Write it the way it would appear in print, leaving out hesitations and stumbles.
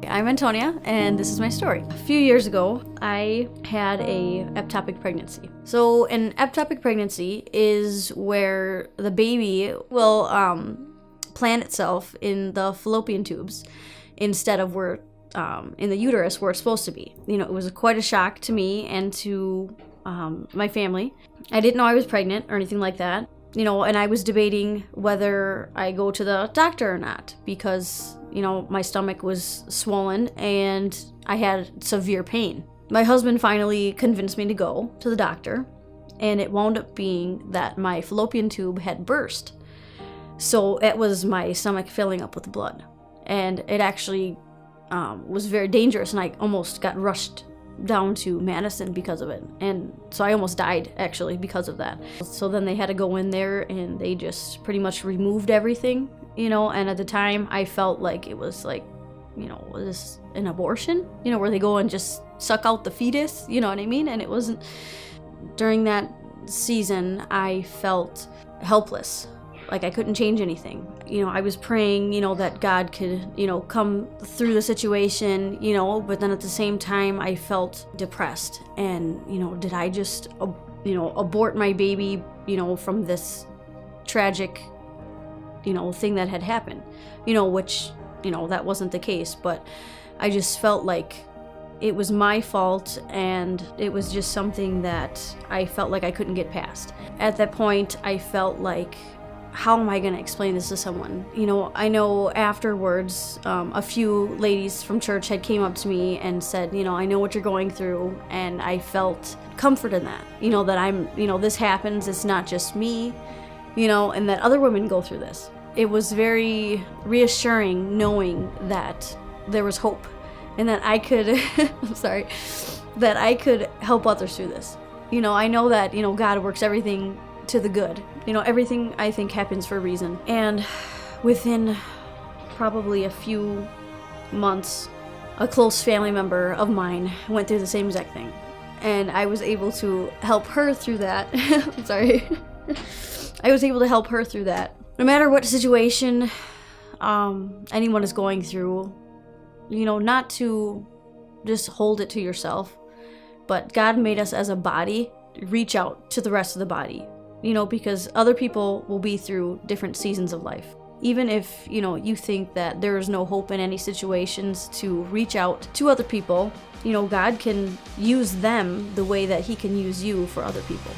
I'm Antonia, and this is my story. A few years ago, I had a ectopic pregnancy. So an ectopic pregnancy is where the baby will plant itself in the fallopian tubes instead of where in the uterus where it's supposed to be. You know, it was quite a shock to me and to my family. I didn't know I was pregnant or anything like that. You know, and I was debating whether I go to the doctor or not because, you know, my stomach was swollen and I had severe pain. My husband finally convinced me to go to the doctor, and it wound up being that my fallopian tube had burst. So it was my stomach filling up with blood, and it actually was very dangerous, and I almost got rushed down to Madison because of it, and so I almost died actually because of that. So then they had to go in there and they just pretty much removed everything, you know, and at the time I felt like it was like, you know, was this an abortion, you know, where they go and just suck out the fetus, you know what I mean? And it wasn't. During that season I felt helpless, like I couldn't change anything. You know, I was praying, you know, that God could, you know, come through the situation, you know, but then at the same time I felt depressed. And, you know, did I just, you know, abort my baby, you know, from this tragic, you know, thing that had happened, you know, which, you know, that wasn't the case, but I just felt like it was my fault, and it was just something that I felt like I couldn't get past. At that point, I felt like, how am I going to explain this to someone? You know, I know afterwards, a few ladies from church had came up to me and said, you know, I know what you're going through, and I felt comfort in that. You know, that I'm, you know, this happens, it's not just me, you know, and that other women go through this. It was very reassuring knowing that there was hope and that I could, I'm sorry, that I could help others through this. You know, I know that, you know, God works everything to the good. You know, everything I think happens for a reason. And within probably a few months, a close family member of mine went through the same exact thing. And I was able to help her through that. I'm sorry. I was able to help her through that. No matter what situation anyone is going through, you know, not to just hold it to yourself, but God made us as a body reach out to the rest of the body. You know, because other people will be through different seasons of life. Even if, you know, you think that there is no hope in any situations, to reach out to other people, you know, God can use them the way that He can use you for other people.